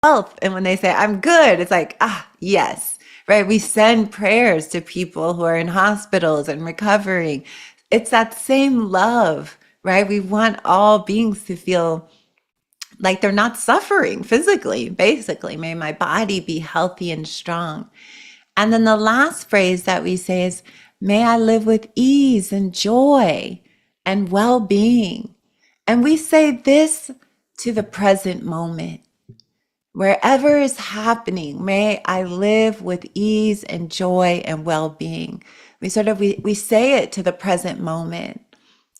health? And when they say, I'm good, it's like, yes, right? We send prayers to people who are in hospitals and recovering. It's that same love, right? We want all beings to feel like they're not suffering physically, basically. May my body be healthy and strong. And then the last phrase that we say is, may I live with ease and joy and well-being. And we say this to the present moment. Wherever is happening, may I live with ease and joy and well-being. We say it to the present moment,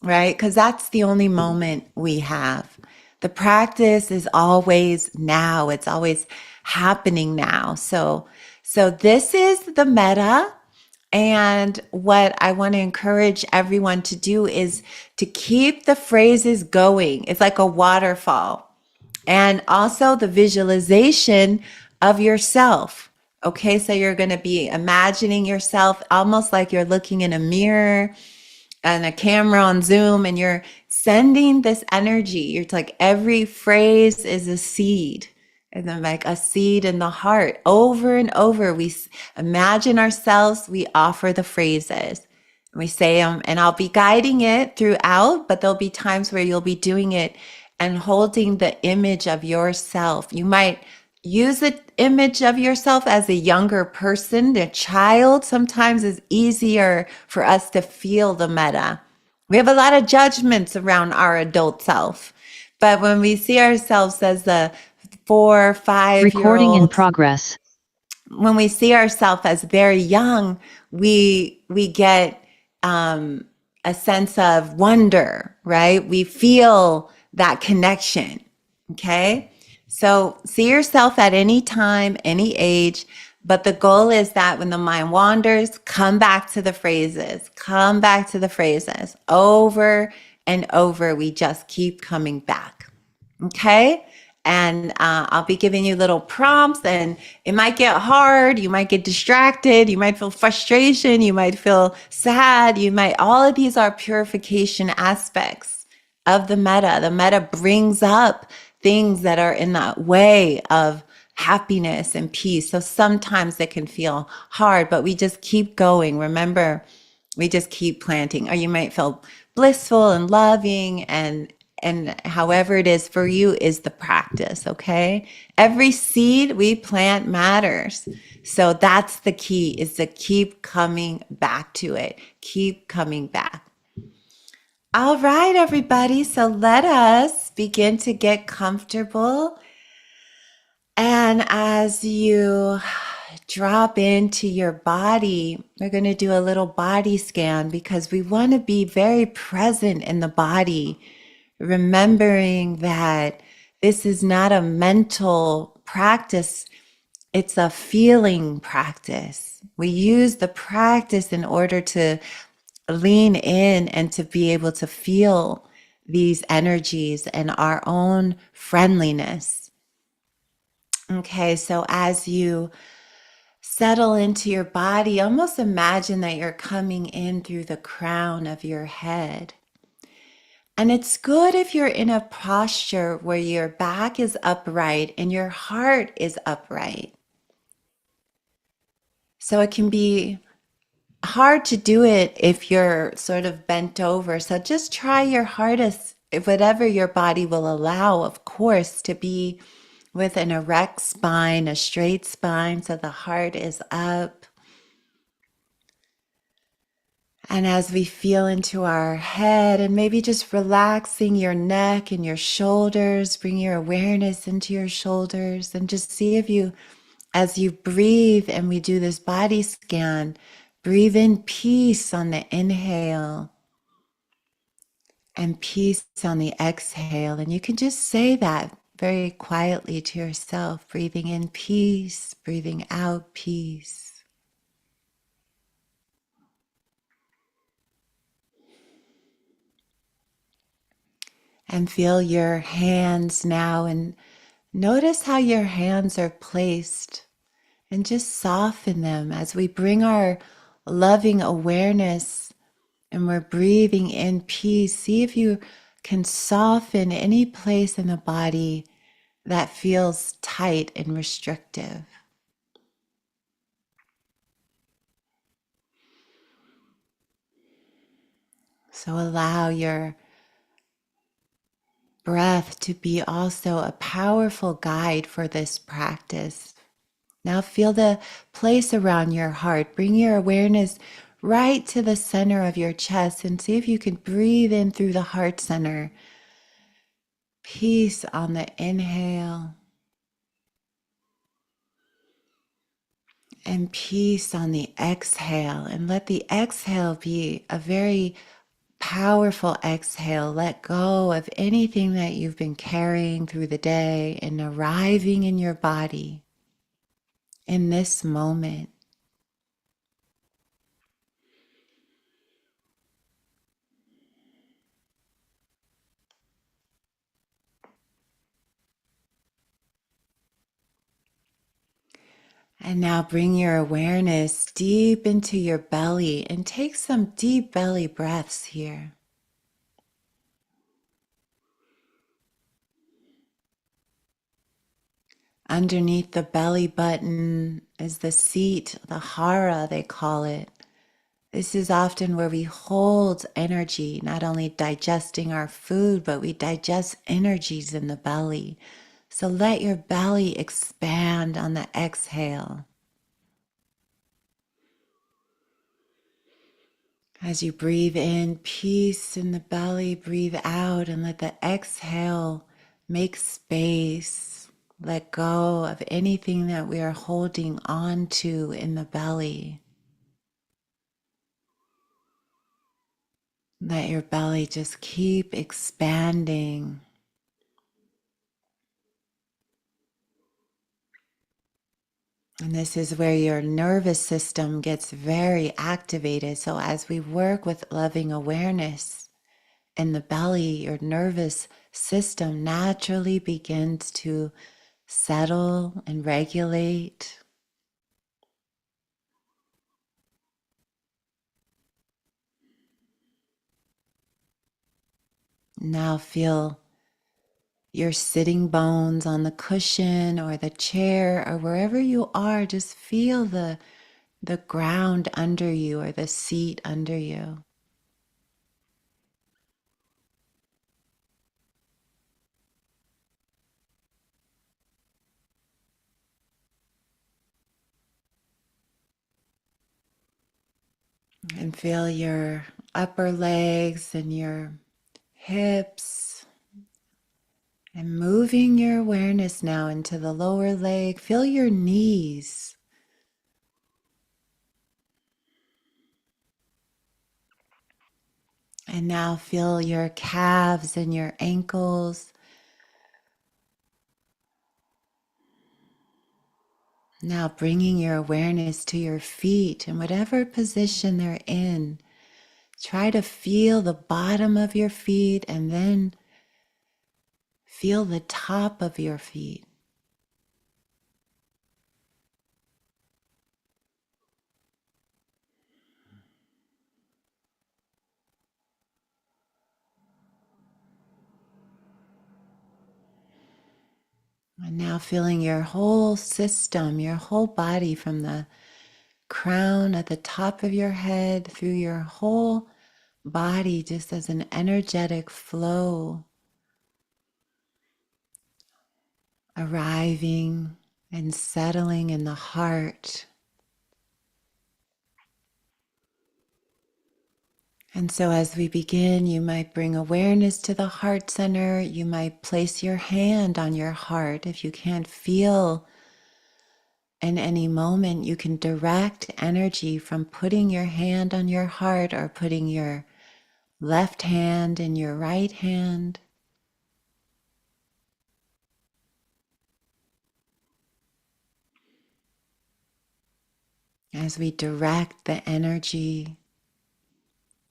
right? Because that's the only moment we have. The practice is always now. It's always happening now. So this is the metta. And what I want to encourage everyone to do is to keep the phrases going. It's like a waterfall. And also the visualization of yourself. Okay, so you're going to be imagining yourself almost like you're looking in a mirror and a camera on Zoom, and you're sending this energy. You're like, every phrase is a seed. And then like a seed in the heart. Over and over, we imagine ourselves, we offer the phrases. We say them, and I'll be guiding it throughout, but there'll be times where you'll be doing it and holding the image of yourself. You might use the image of yourself as a younger person. The child sometimes is easier for us to feel the metta. We have a lot of judgments around our adult self. But when we see ourselves as the 4 or 5 Recording year in olds, progress. when we see ourselves as very young, we get a sense of wonder, right? We feel that connection. Okay. So see yourself at any time, any age, but the goal is that when the mind wanders, come back to the phrases, over and over. We just keep coming back. Okay. And I'll be giving you little prompts, and it might get hard. You might get distracted. You might feel frustration. You might feel sad. All of these are purification aspects of the metta. The metta brings up things that are in the way of happiness and peace. So sometimes it can feel hard, but we just keep going. Remember, we just keep planting. Or you might feel blissful and loving, and however it is for you is the practice, okay? Every seed we plant matters. So that's the key, is to keep coming back to it. Keep coming back. All right, everybody. So let us begin to get comfortable. And as you drop into your body, we're going to do a little body scan, because we want to be very present in the body, remembering that this is not a mental practice, it's a feeling practice. We use the practice in order to lean in and to be able to feel these energies and our own friendliness. Okay, so as you settle into your body, almost imagine that you're coming in through the crown of your head. And it's good if you're in a posture where your back is upright and your heart is upright. So it can be hard to do it if you're sort of bent over. So just try your hardest, whatever your body will allow, of course, to be with an erect spine, a straight spine, so the heart is up. And as we feel into our head, and maybe just relaxing your neck and your shoulders, bring your awareness into your shoulders, and just see if you, as you breathe and we do this body scan, breathe in peace on the inhale and peace on the exhale. And you can just say that very quietly to yourself, breathing in peace, breathing out peace. And feel your hands now, and notice how your hands are placed, and just soften them as we bring our loving awareness and we're breathing in peace. See if you can soften any place in the body that feels tight and restrictive. So allow your breath to be also a powerful guide for this practice. Now feel the place around your heart. Bring your awareness right to the center of your chest and see if you can breathe in through the heart center. Peace on the inhale and peace on the exhale. And let the exhale be a very powerful exhale. Let go of anything that you've been carrying through the day and arriving in your body in this moment. And now bring your awareness deep into your belly and take some deep belly breaths here. Underneath the belly button is the seat, the hara they call it. This is often where we hold energy, not only digesting our food, but we digest energies in the belly. So let your belly expand on the exhale. As you breathe in peace in the belly, breathe out and let the exhale make space. Let go of anything that we are holding on to in the belly. Let your belly just keep expanding. And this is where your nervous system gets very activated. So as we work with loving awareness in the belly, your nervous system naturally begins to settle and regulate. Now feel your sitting bones on the cushion or the chair or wherever you are. Just feel the ground under you or the seat under you. And feel your upper legs and your hips. And moving your awareness now into the lower leg. Feel your knees. And now feel your calves and your ankles. Now bringing your awareness to your feet in whatever position they're in. Try to feel the bottom of your feet and then feel the top of your feet. And now feeling your whole system, your whole body from the crown at the top of your head through your whole body just as an energetic flow, arriving and settling in the heart. And so as we begin, you might bring awareness to the heart center. You might place your hand on your heart. If you can't feel in any moment, you can direct energy from putting your hand on your heart or putting your left hand in your right hand. As we direct the energy,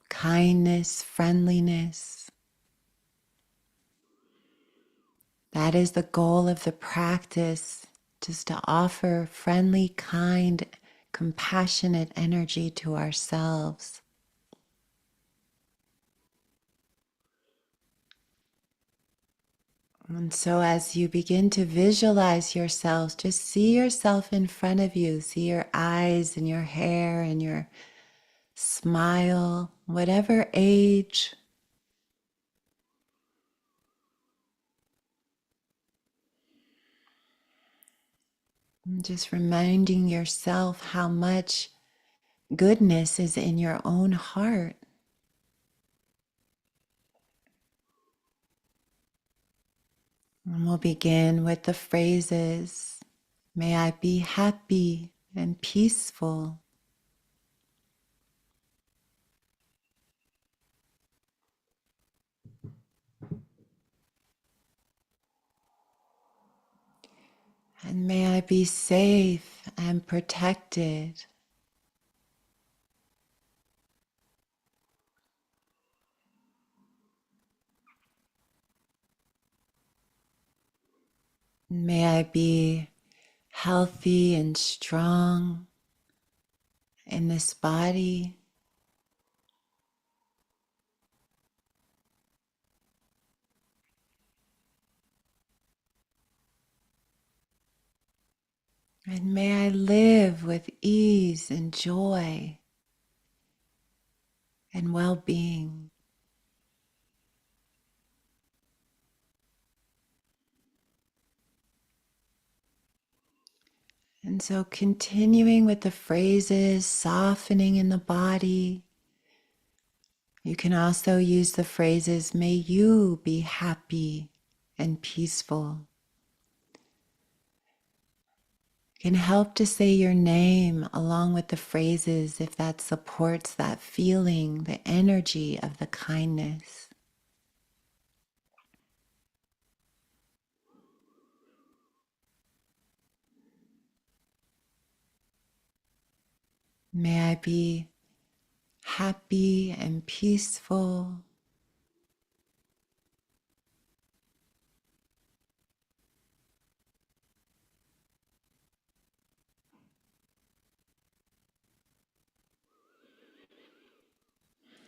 kindness, friendliness. That is the goal of the practice, just to offer friendly, kind, compassionate energy to ourselves. And so, as you begin to visualize yourself, just see yourself in front of you. See your eyes and your hair and your smile, whatever age. And just reminding yourself how much goodness is in your own heart. And we'll begin with the phrases, may I be happy and peaceful. And may I be safe and protected. May I be healthy and strong in this body. And may I live with ease and joy and well-being. And so continuing with the phrases, softening in the body. You can also use the phrases, may you be happy and peaceful. You can help to say your name along with the phrases if that supports that feeling, the energy of the kindness. May I be happy and peaceful.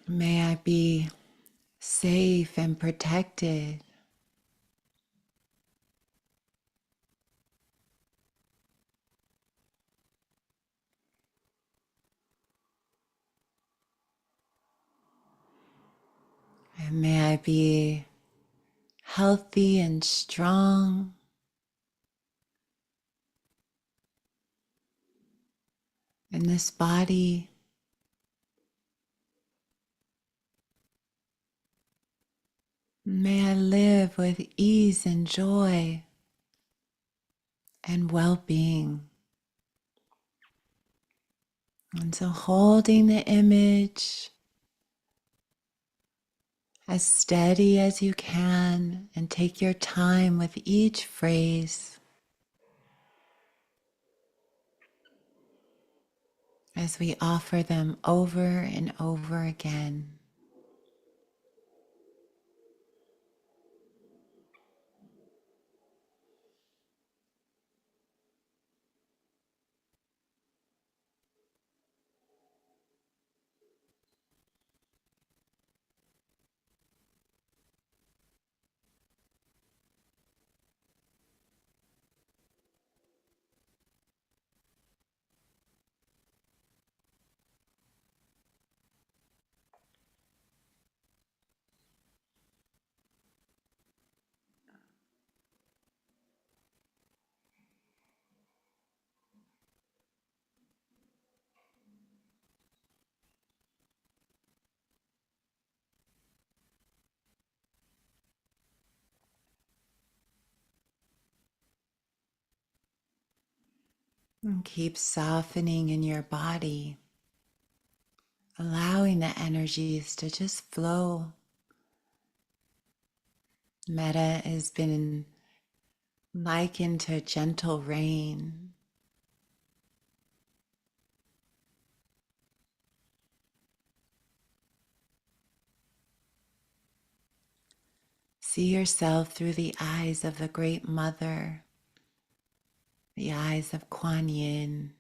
May I be safe and protected. And may I be healthy and strong in this body. May I live with ease and joy and well-being. And so holding the image as steady as you can and take your time with each phrase as we offer them over and over again. And keep softening in your body, allowing the energies to just flow. Metta has been likened to gentle rain. See yourself through the eyes of the Great Mother, the eyes of Kuan Yin.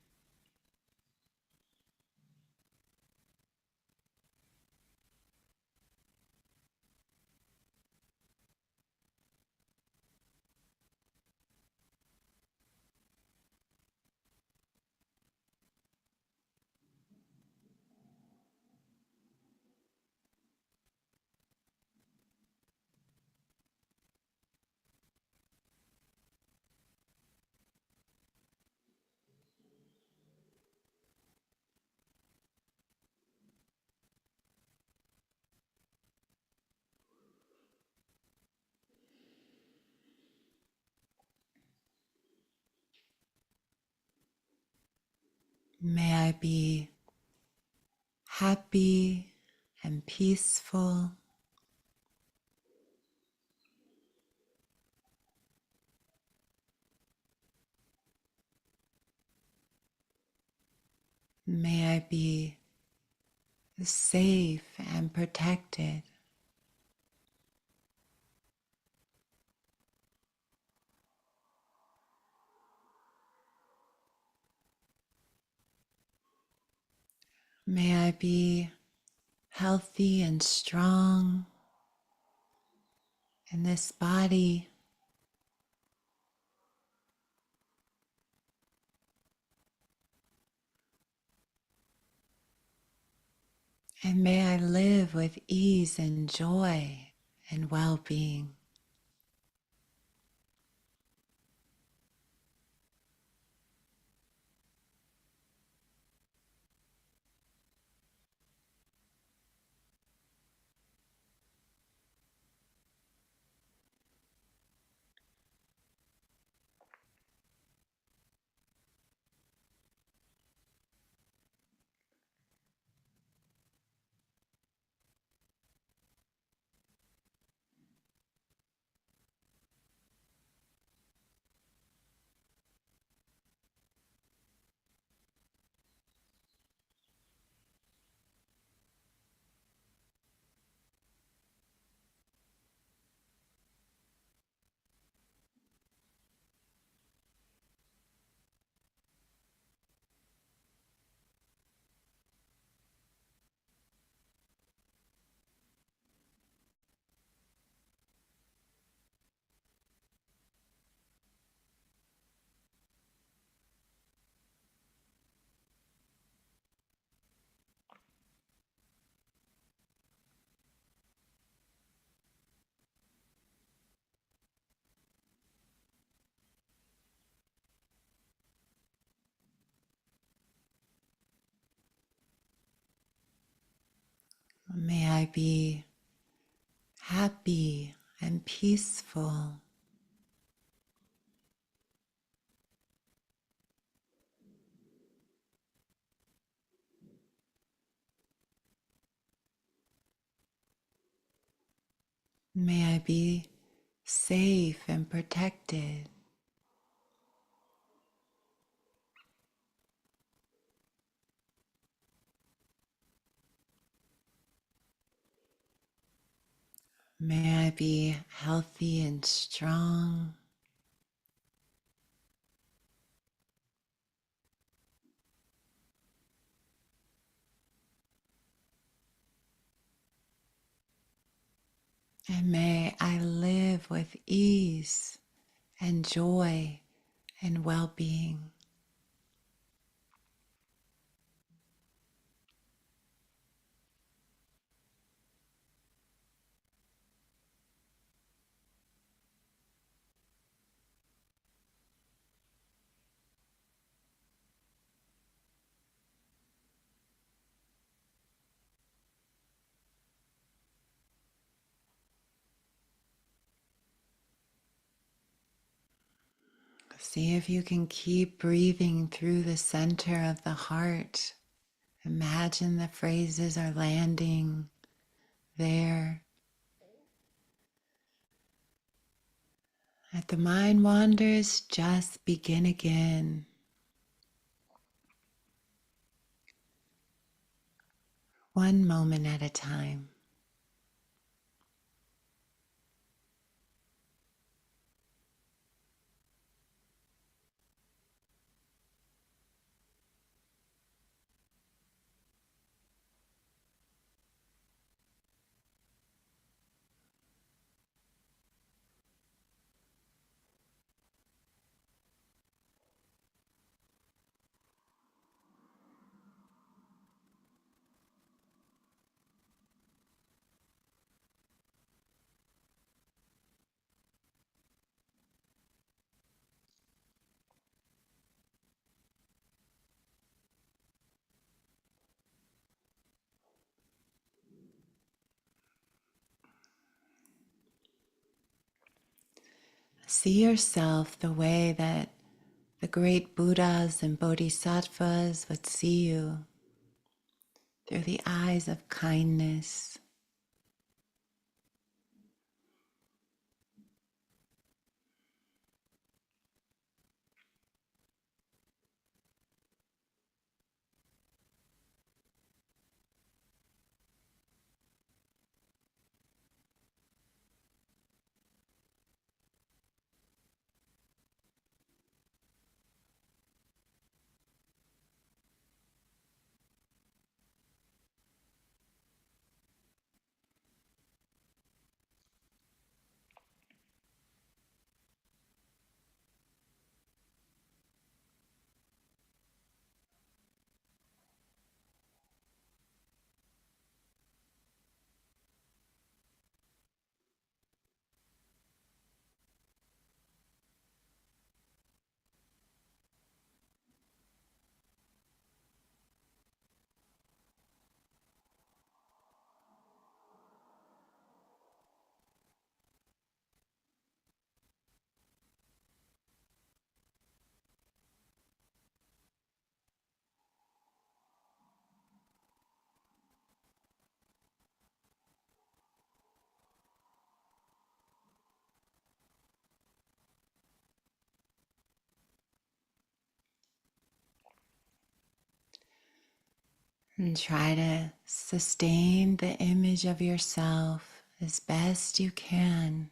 May I be happy and peaceful. May I be safe and protected. May I be healthy and strong in this body. And may I live with ease and joy and well-being. May I be happy and peaceful. May I be safe and protected. May I be healthy and strong. And may I live with ease and joy and well-being. See if you can keep breathing through the center of the heart. Imagine the phrases are landing there. As the mind wanders, just begin again. One moment at a time. See yourself the way that the the great Buddhas and Bodhisattvas would see you through the eyes of kindness. And try to sustain the image of yourself as best you can.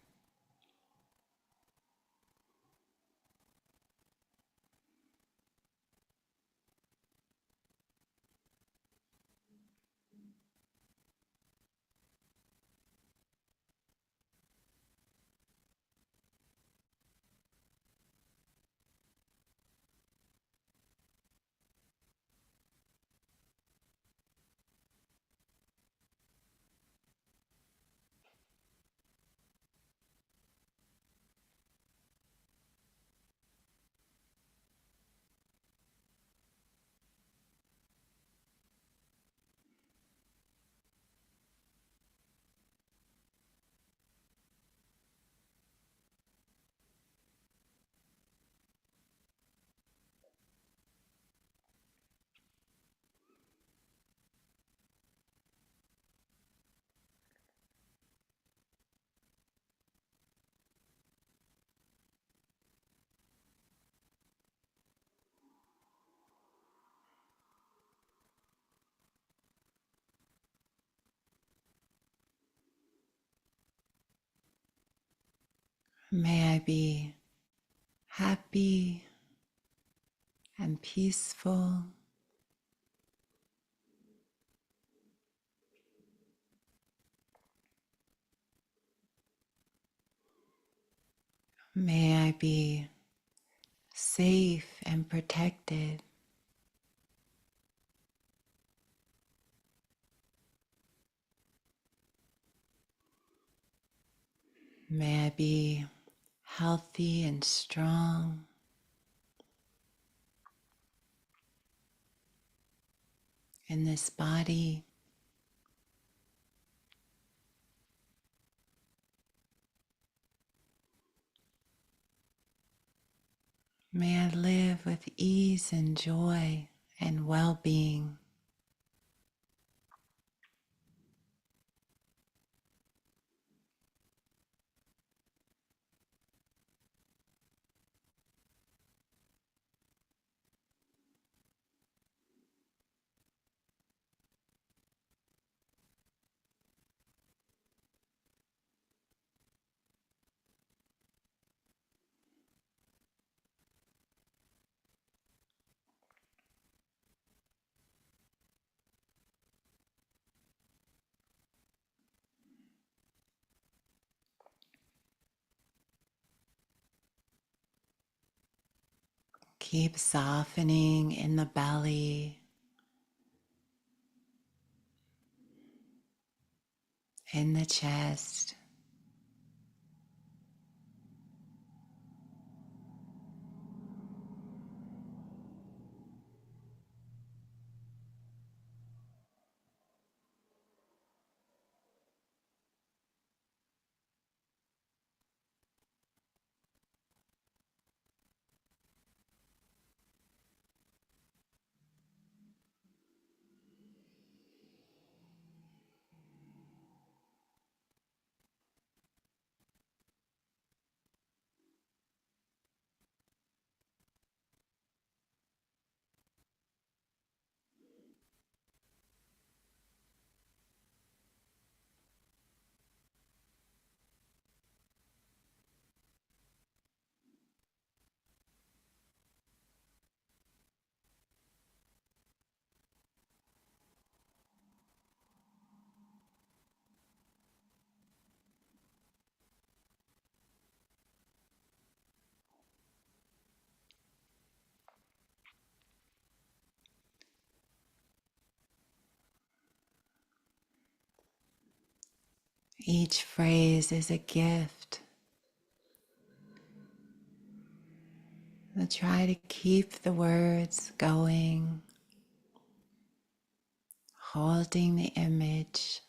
May I be happy and peaceful. May I be safe and protected. May I be healthy and strong. In this body. May I live with ease and joy and well-being. Keep softening in the belly, in the chest. Each phrase is a gift. So try to keep the words going, holding the image.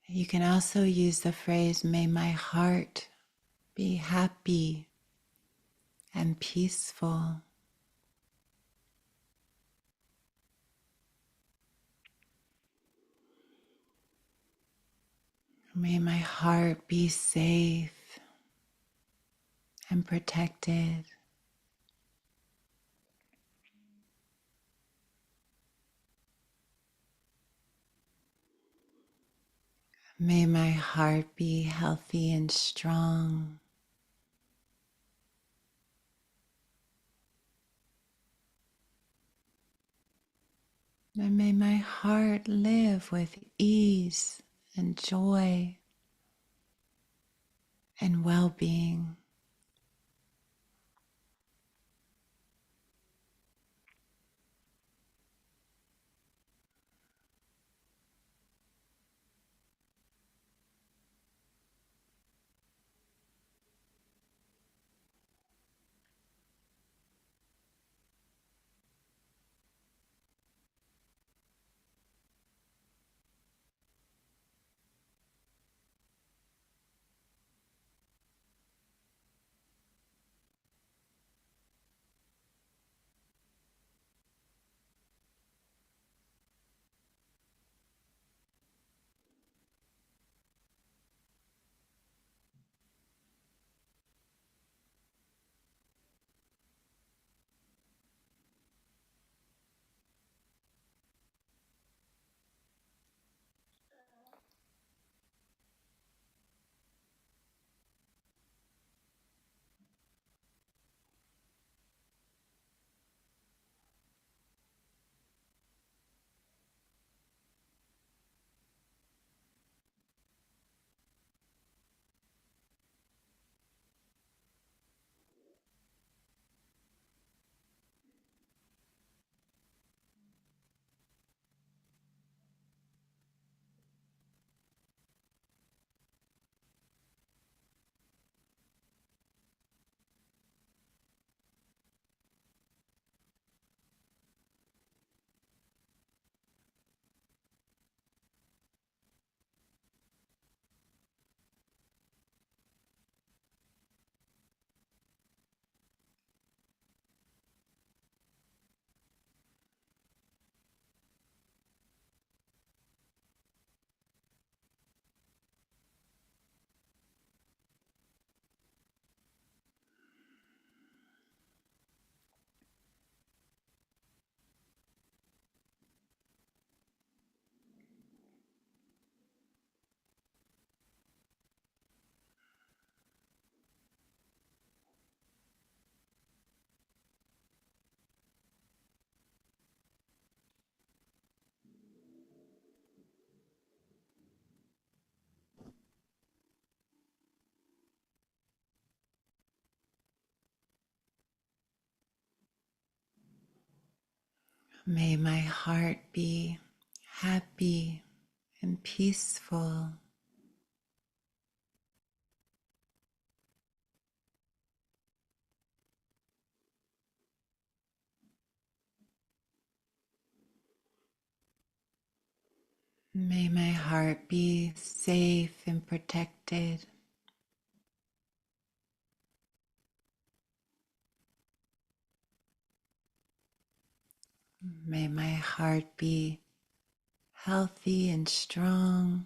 You can also use the phrase, may my heart be happy and peaceful. May my heart be safe and protected. May my heart be healthy and strong. And may my heart live with ease and joy and well-being. May my heart be happy and peaceful. May my heart be safe and protected. May my heart be healthy and strong.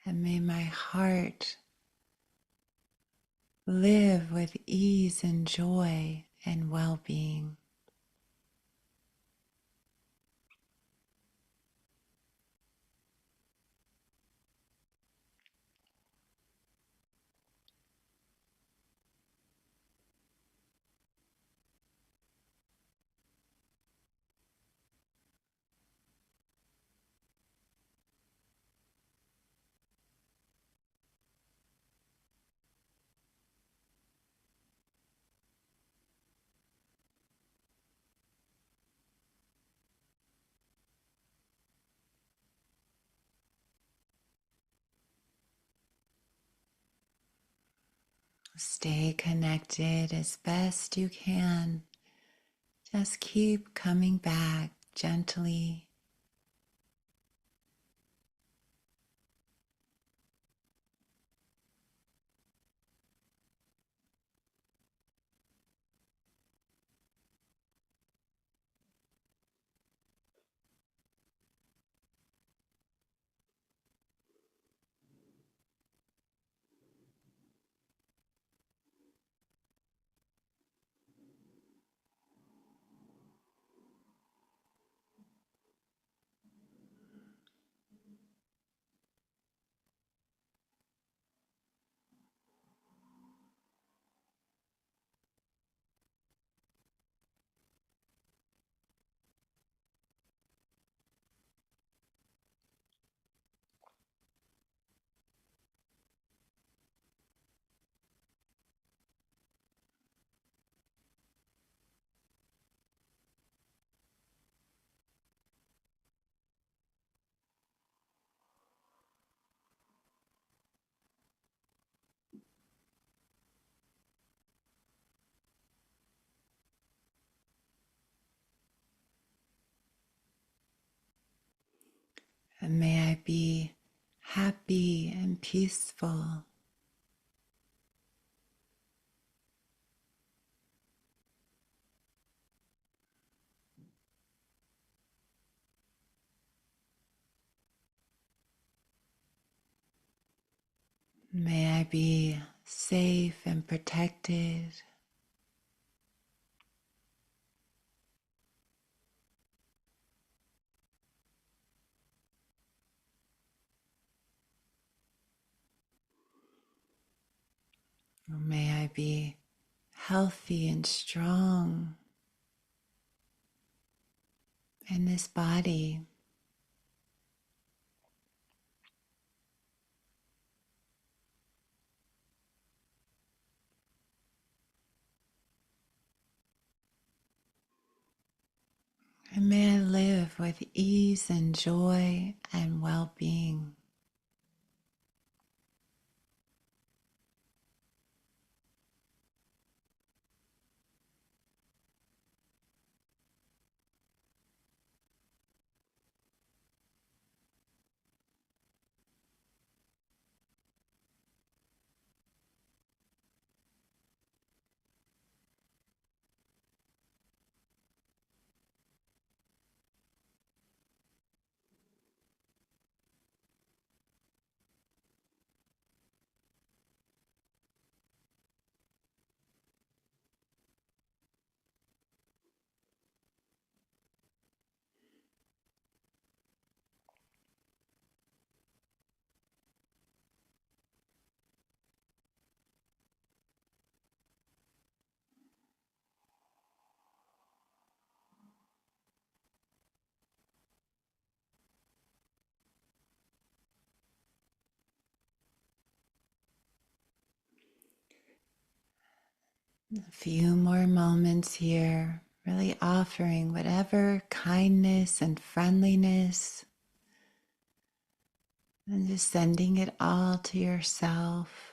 And may my heart live with ease and joy and well-being. Stay connected as best you can. Just keep coming back gently. And may I be happy and peaceful. May I be safe and protected. May I be healthy and strong in this body. And may I live with ease and joy and well-being. A few more moments here, really offering whatever kindness and friendliness, and just sending it all to yourself.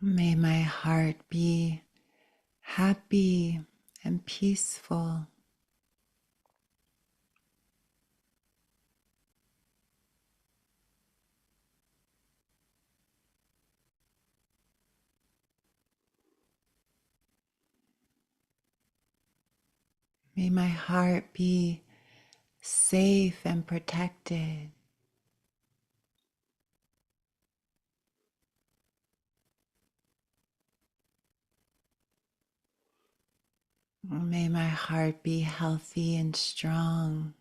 May my heart be happy and peaceful. May my heart be safe and protected. May my heart be healthy and strong.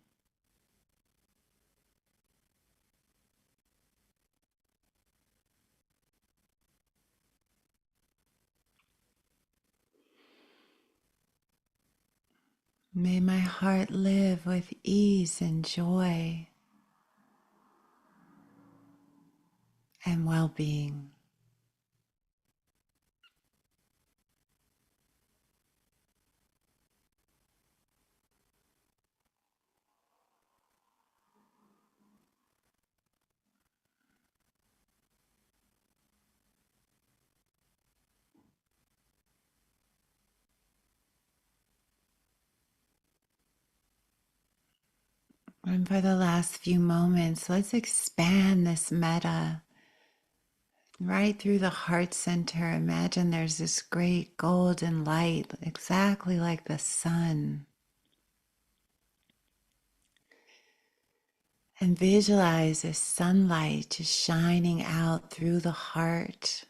May my heart live with ease and joy and well-being. And for the last few moments, let's expand this metta right through the heart center. Imagine there's this great golden light, exactly like the sun. And visualize this sunlight just shining out through the heart.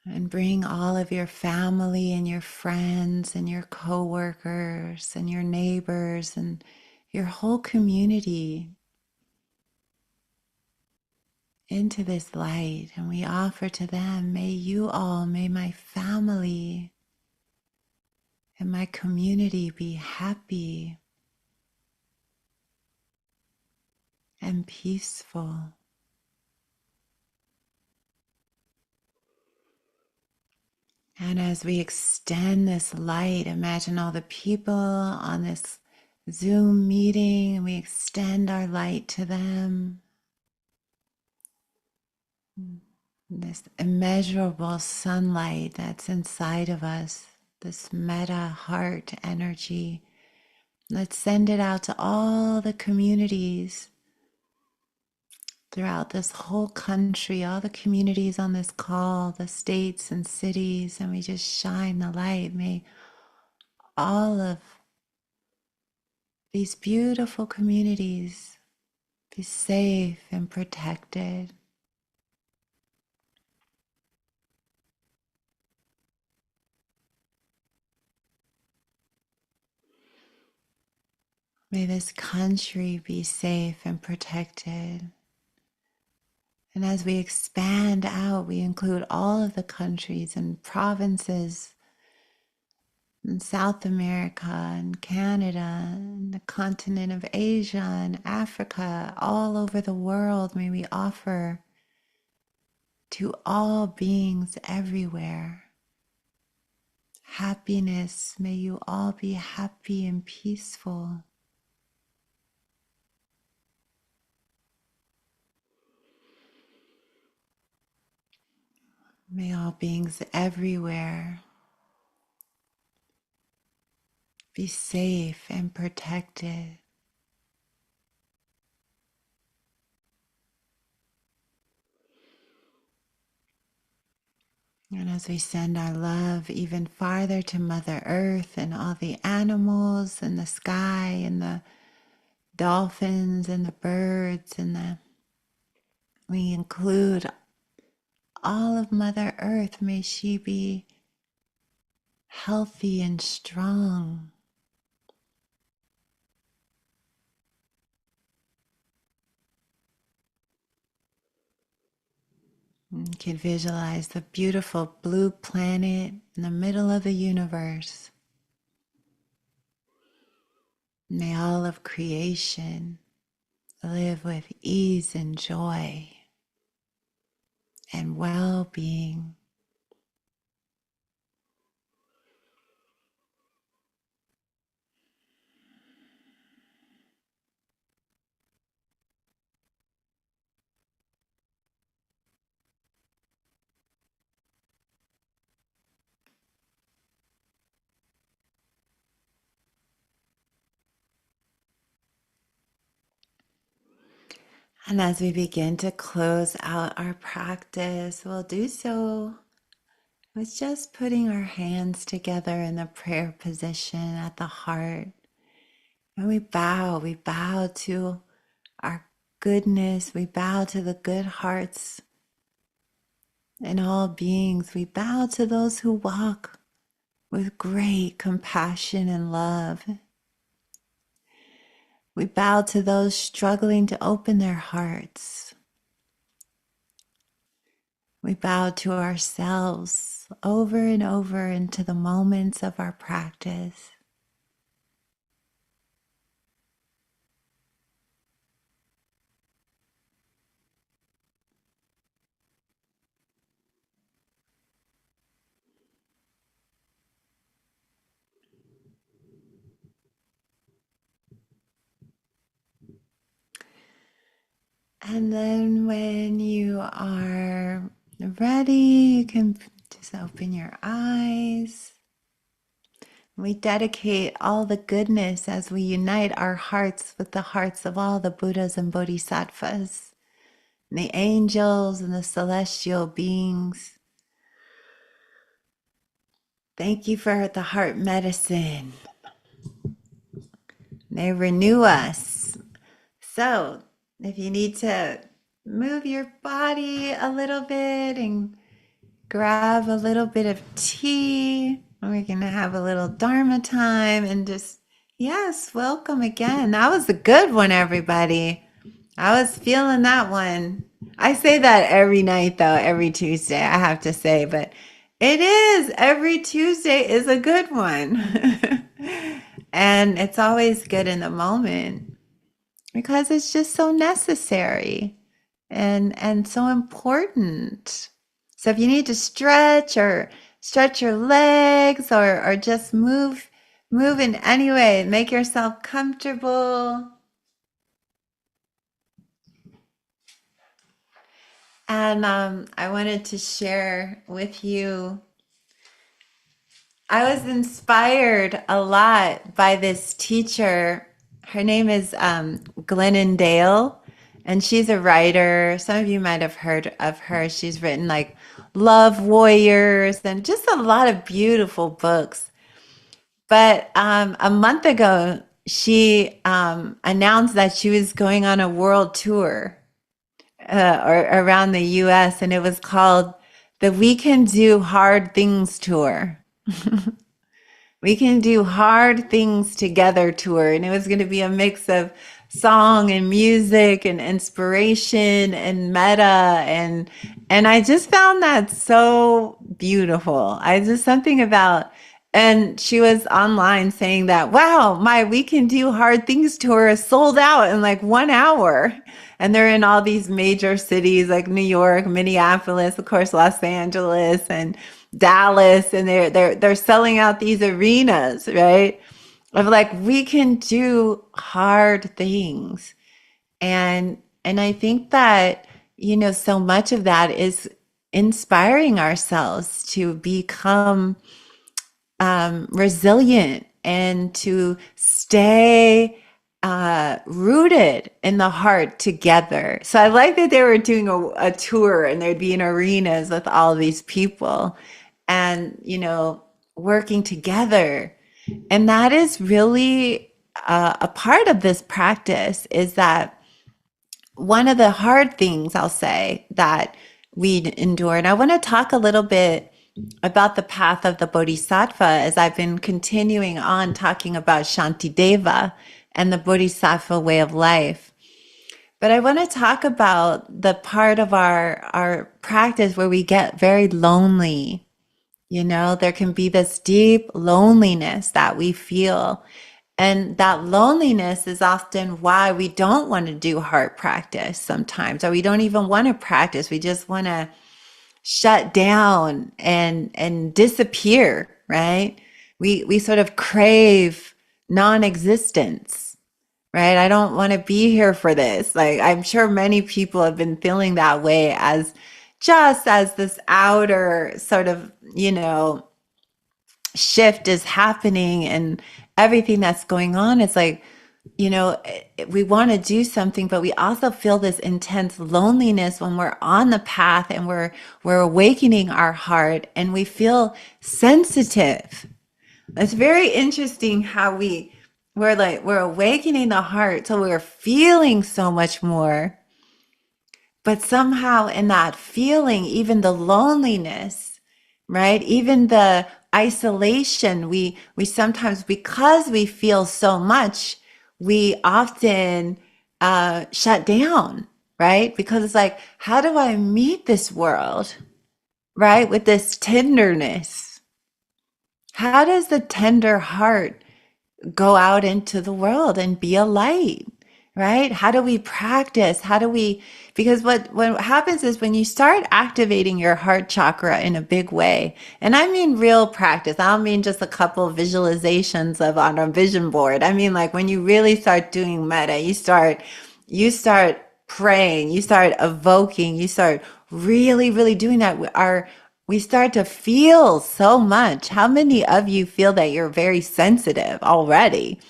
And bring all of your family and your friends and your coworkers and your neighbors and your whole community into this light. And we offer to them, may you all, may my family and my community be happy and peaceful. And as we extend this light, imagine all the people on this Zoom meeting, and we extend our light to them. This immeasurable sunlight that's inside of us, this metta heart energy. Let's send it out to all the communities throughout this whole country, all the communities on this call, the states and cities, and we just shine the light. May all of these beautiful communities be safe and protected. May this country be safe and protected. And as we expand out, we include all of the countries and provinces in South America and Canada and the continent of Asia and Africa, all over the world. May we offer to all beings everywhere happiness. May you all be happy and peaceful. May all beings everywhere be safe and protected. And as we send our love even farther to Mother Earth and all the animals in the sky and the dolphins and the birds we include all of Mother Earth. May she be healthy and strong. You can visualize the beautiful blue planet in the middle of the universe. May all of creation live with ease and joy and well-being. And as we begin to close out our practice, we'll do so with just putting our hands together in the prayer position at the heart. And we bow to our goodness, we bow to the good hearts in all beings, we bow to those who walk with great compassion and love. We bow to those struggling to open their hearts. We bow to ourselves over and over into the moments of our practice. And then when you are ready, you can just open your eyes. We dedicate all the goodness as we unite our hearts with the hearts of all the Buddhas and Bodhisattvas, and the angels and the celestial beings. Thank you for the heart medicine. They renew us. So, if you need to move your body a little bit and grab a little bit of tea, we're going to have a little Dharma time and just, yes, welcome again. That was a good one, everybody. I was feeling that one. I say that every night, though, every Tuesday, I have to say, but it is. Every Tuesday is a good one. And it's always good in the moment because it's just so necessary and so important. So if you need to stretch or stretch your legs or just move in any way, make yourself comfortable. And I wanted to share with you, I was inspired a lot by this teacher. Her name is Glennon Dale, and she's a writer. Some of you might have heard of her. She's written like Love Warriors and just a lot of beautiful books. But a month ago, she announced that she was going on a world tour or around the US, and it was called the We Can Do Hard Things Tour. We Can Do Hard Things Together tour. And it was going to be a mix of song and music and inspiration and metta and I just found that so beautiful. I just something about and she was online saying that, wow, my We Can Do Hard Things tour is sold out in like 1 hour. And they're in all these major cities like New York, Minneapolis, of course, Los Angeles and Dallas, and they're selling out these arenas, right? Of like we can do hard things. And I think that, so much of that is inspiring ourselves to become resilient and to stay rooted in the heart together. So I like that they were doing a tour and there'd be in arenas with all these people and, working together. And that is really a part of this practice is that one of the hard things I'll say that we endure, and I want to talk a little bit about the path of the Bodhisattva as I've been continuing on talking about Shantideva and the Bodhisattva way of life. But I want to talk about the part of our practice where we get very lonely. There can be this deep loneliness that we feel. And that loneliness is often why we don't want to do heart practice sometimes, or we don't even want to practice. We just want to shut down and disappear, right? We sort of crave non-existence, right? I don't want to be here for this. Like I'm sure many people have been feeling that way as just as this outer sort of, shift is happening and everything that's going on. It's like we want to do something, but we also feel this intense loneliness when we're on the path and we're awakening our heart and we feel sensitive. It's very interesting how we're awakening the heart, so we're feeling so much more, but somehow in that feeling, even the loneliness, right? Even the isolation, we sometimes, because we feel so much, we often shut down, right? Because it's like, how do I meet this world, right? With this tenderness. How does the tender heart go out into the world and be a light, right? How do we practice? How do we, because what happens is when you start activating your heart chakra in a big way, and I mean real practice, I don't mean just a couple of visualizations of on a vision board. I mean like when you really start doing metta, you start praying, you start evoking, you start really, really doing that. We start to feel so much. How many of you feel that you're very sensitive already?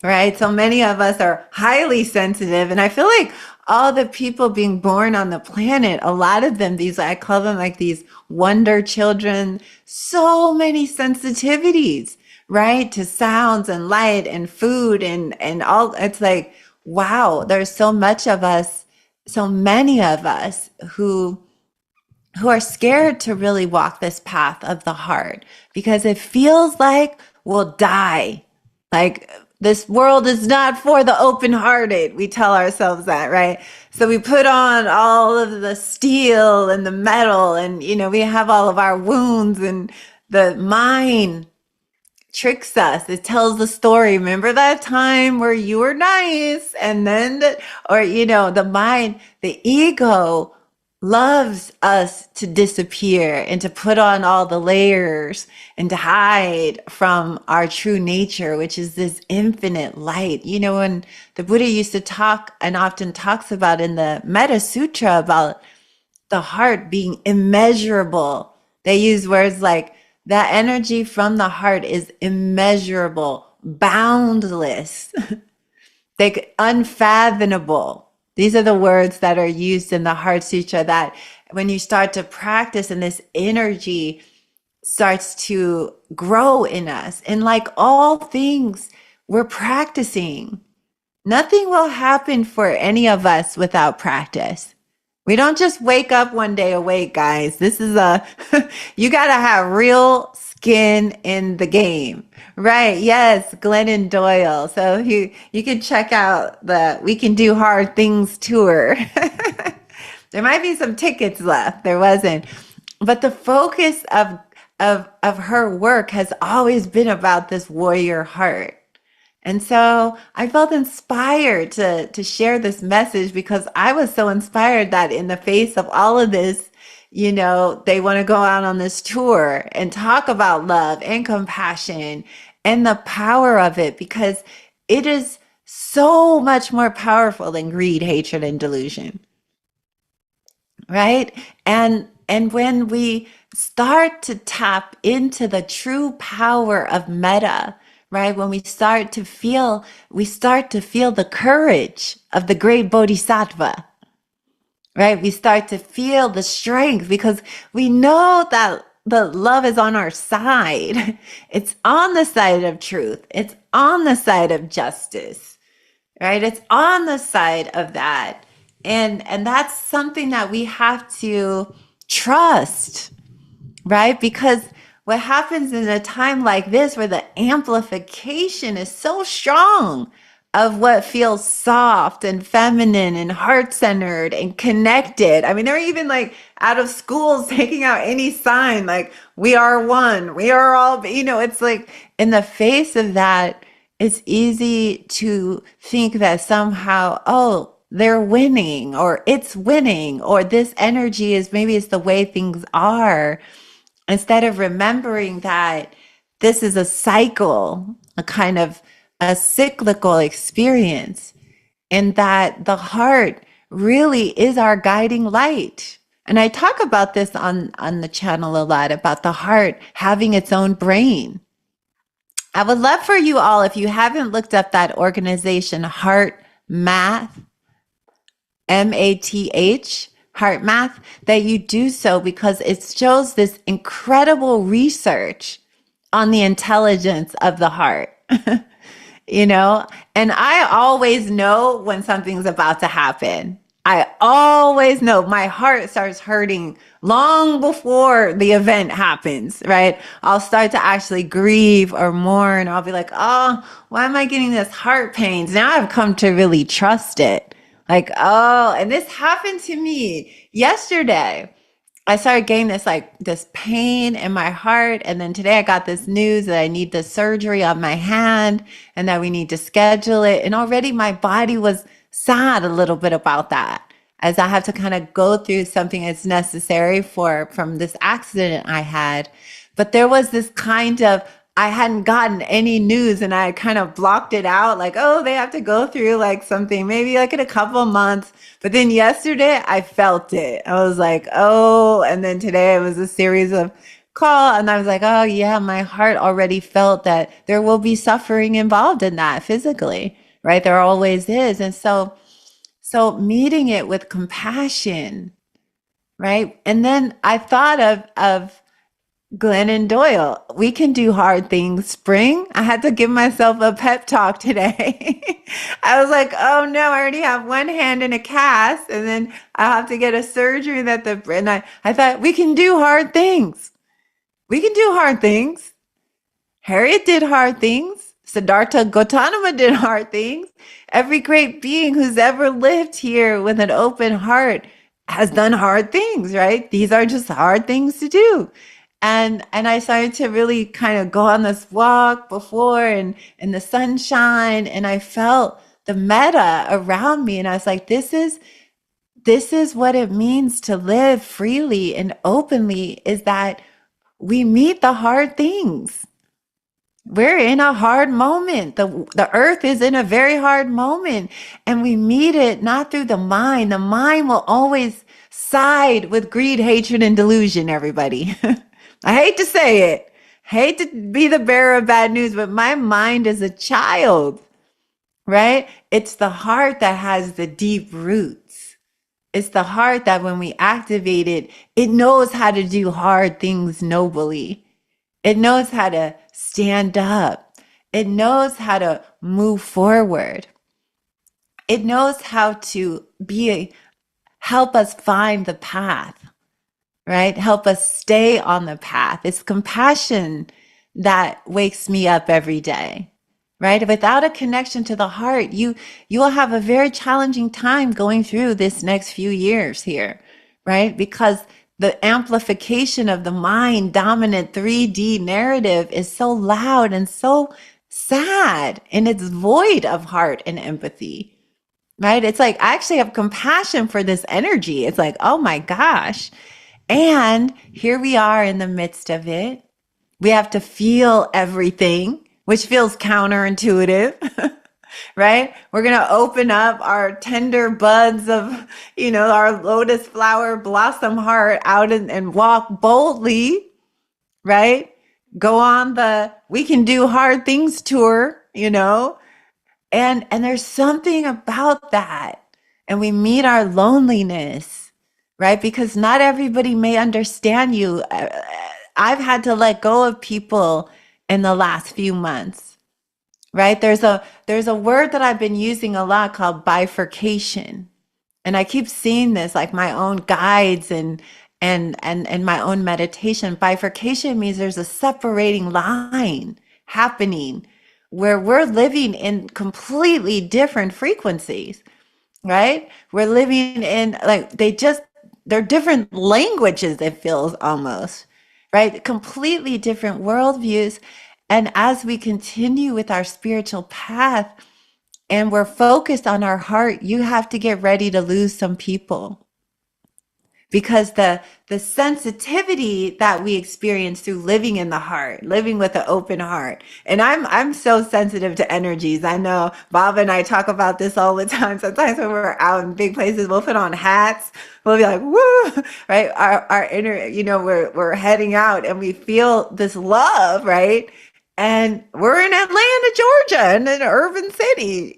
Right? So many of us are highly sensitive. And I feel like all the people being born on the planet, a lot of them, I call them like these wonder children, so many sensitivities, right? To sounds and light and food and all. It's like, wow, there's so much of us, so many of us who are scared to really walk this path of the heart because it feels like we'll die. Like this world is not for the open-hearted. We tell ourselves that, right? So we put on all of the steel and the metal and, we have all of our wounds and the mind tricks us. It tells the story. Remember that time where you were nice and then, the mind, the ego loves us to disappear and to put on all the layers and to hide from our true nature, which is this infinite light. When the Buddha used to talk and often talks about in the Metta Sutra about the heart being immeasurable, they use words like that energy from the heart is immeasurable, boundless, like unfathomable. These are the words that are used in the Heart Sutra that when you start to practice and this energy starts to grow in us. And like all things, we're practicing. Nothing will happen for any of us without practice. We don't just wake up one day awake, guys. You got to have real skin in the game. Right. Yes. Glennon Doyle. So you can check out the We Can Do Hard Things tour. There might be some tickets left. There wasn't. But the focus of her work has always been about this warrior heart. And so I felt inspired to share this message because I was so inspired that in the face of all of this, they want to go out on this tour and talk about love and compassion and the power of it because it is so much more powerful than greed, hatred, and delusion. Right? And when we start to tap into the true power of metta, right? When we start to feel the courage of the great bodhisattva, right? We start to feel the strength because we know that the love is on our side. It's on the side of truth. It's on the side of justice, right? It's on the side of that. And that's something that we have to trust, right? Because what happens in a time like this where the amplification is so strong of what feels soft and feminine and heart-centered and connected. I mean, they're even like out of schools taking out any sign like we are one, we are all, it's like in the face of that, it's easy to think that somehow, oh, they're winning or it's winning or this energy is maybe it's the way things are instead of remembering that this is a cycle, a kind of a cyclical experience, and that the heart really is our guiding light. And I talk about this on the channel a lot about the heart having its own brain, I would love for you all, if you haven't looked up that organization, Heart Math, Math, Heart Math, that you do so, because it shows this incredible research on the intelligence of the heart. you know? And I always know when something's about to happen. I always know my heart starts hurting long before the event happens, right? I'll start to actually grieve or mourn. I'll be like, oh, why am I getting this heart pains? Now I've come to really trust it. Like, oh, and this happened to me yesterday. I started getting this pain in my heart. And then today I got this news that I need the surgery on my hand and that we need to schedule it. And already my body was sad a little bit about that, as I have to kind of go through something that's necessary from this accident I had. But there was this kind of, I hadn't gotten any news and I kind of blocked it out, like, oh, they have to go through like something, maybe like in a couple of months. But then yesterday I felt it. I was like, oh, and then today it was a series of call and I was like, oh yeah, my heart already felt that there will be suffering involved in that physically, right? There always is. And so meeting it with compassion, right? And then I thought of Glennon Doyle. We can do hard things, spring. I had to give myself a pep talk today. I was like, oh no, I already have one hand in a cast and then I have to get a surgery and I thought we can do hard things. We can do hard things. Harriet did hard things. Siddhartha Gautama did hard things. Every great being who's ever lived here with an open heart has done hard things, right? These are just hard things to do. And I started to really kind of go on this walk before and in the sunshine, and I felt the metta around me, and I was like, this is what it means to live freely and openly, is that we meet the hard things. We're in a hard moment. The earth is in a very hard moment, and we meet it not through the mind. The mind will always side with greed, hatred, and delusion, everybody. I hate to say it, hate to be the bearer of bad news, but my mind is a child, right? It's the heart that has the deep roots. It's the heart that when we activate it, it knows how to do hard things nobly. It knows how to stand up. It knows how to move forward. It knows how to help us find the path, right? Help us stay on the path. It's compassion that wakes me up every day, right? Without a connection to the heart, you will have a very challenging time going through this next few years here, right? Because the amplification of the mind dominant 3D narrative is so loud and so sad, and it's void of heart and empathy, right? It's like, I actually have compassion for this energy. It's like, oh my gosh. And here we are in the midst of it. We have to feel everything, which feels counterintuitive. Right? We're going to open up our tender buds of, our lotus flower blossom heart out and walk boldly, right? Go on the We Can Do Hard Things tour, and there's something about that. And we meet our loneliness, right? Because not everybody may understand you. I've had to let go of people in the last few months. Right? There's a word that I've been using a lot called bifurcation. And I keep seeing this, like my own guides and my own meditation. Bifurcation means there's a separating line happening where we're living in completely different frequencies, right? We're living in they're different languages, it feels almost, right? Completely different worldviews. And as we continue with our spiritual path and we're focused on our heart, you have to get ready to lose some people, because the sensitivity that we experience through living in the heart, living with an open heart. And I'm so sensitive to energies. I know Bob and I talk about this all the time. Sometimes when we're out in big places, we'll put on hats. We'll be like, woo, right? Our inner, we're heading out and we feel this love, right? And we're in Atlanta, Georgia, in an urban city,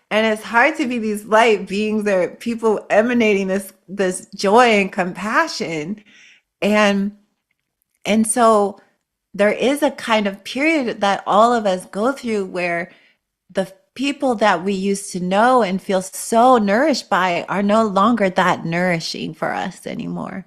and it's hard to be these light beings. There are people emanating this joy and compassion. And and so there is a kind of period that all of us go through where the people that we used to know and feel so nourished by are no longer that nourishing for us anymore.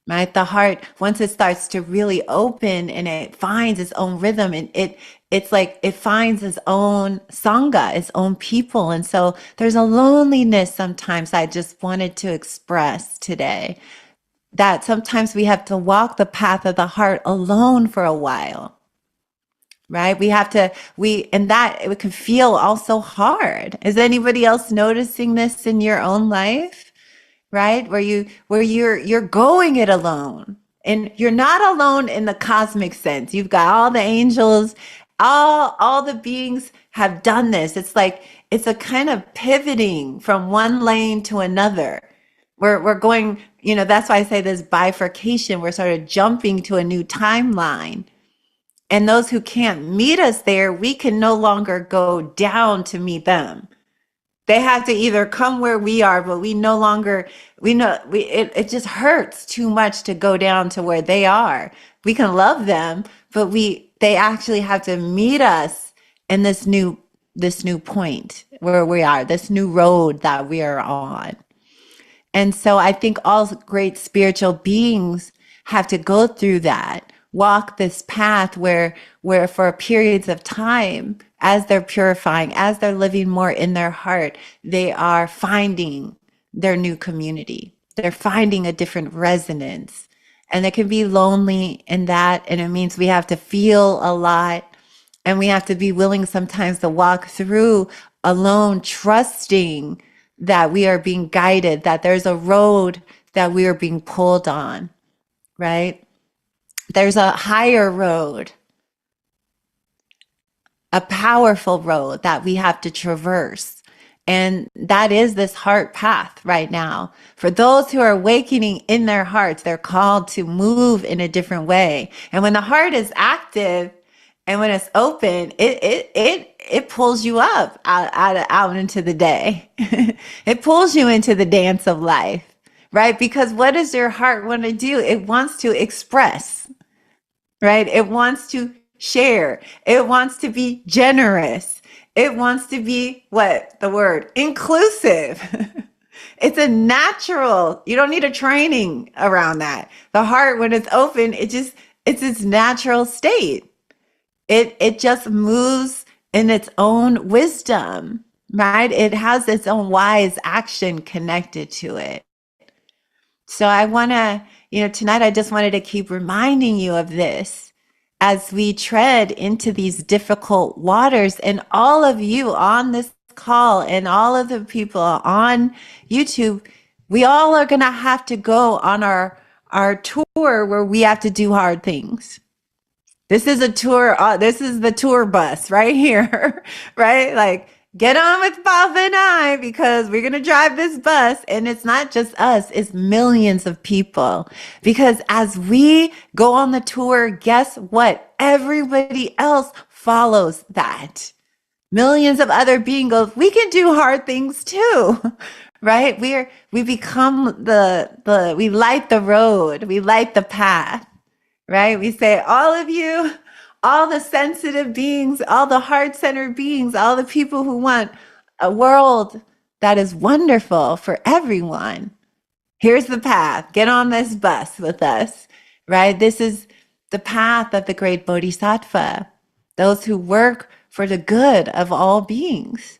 Right? The heart, once it starts to really open and it finds its own rhythm, and it's like it finds its own sangha, its own people. And so there's a loneliness sometimes I just wanted to express today, that sometimes we have to walk the path of the heart alone for a while. Right? And that it can feel also hard. Is anybody else noticing this in your own life? Right? Where you're going it alone. And you're not alone in the cosmic sense. You've got all the angels, all the beings have done this. It's like it's a kind of pivoting from one lane to another. We're going, that's why I say this bifurcation. We're sort of jumping to a new timeline. And those who can't meet us there, we can no longer go down to meet them. They have to either come where we are, but we no longer, it just hurts too much to go down to where they are. We can love them, but they actually have to meet us in this new point where we are, this new road that we are on. And so I think all great spiritual beings have to go through that, walk this path where for periods of time, as they're purifying, as they're living more in their heart, they are finding their new community. They're finding a different resonance. And they can be lonely in that. And it means we have to feel a lot. And we have to be willing sometimes to walk through alone, trusting that we are being guided, that there's a road that we are being pulled on, right? There's a higher road, a powerful road that we have to traverse. And that is this heart path right now. For those who are awakening in their hearts, they're called to move in a different way. And when the heart is active and when it's open, it pulls you up out into the day. It pulls you into the dance of life, right? Because what does your heart want to do? It wants to express, right? It wants to share. It wants to be generous. It wants to be inclusive. It's a natural, you don't need a training around that. The heart, when it's open, it's its natural state. It just moves in its own wisdom, right? It has its own wise action connected to it. So I want to, tonight I just wanted to keep reminding you of this as we tread into these difficult waters, and all of you on this call and all of the people on YouTube, we all are going to have to go on our tour where we have to do hard things. This is a tour. This is the tour bus right here, right? Like, get on with Bob and I, because we're going to drive this bus. And it's not just us, it's millions of people. Because as we go on the tour, guess what? Everybody else follows that. Millions of other beings go, we can do hard things too, right? We become we light the road, we light the path. Right? We say, all of you, all the sensitive beings, all the heart-centered beings, all the people who want a world that is wonderful for everyone. Here's the path. Get on this bus with us, right? This is the path of the great Bodhisattva, those who work for the good of all beings,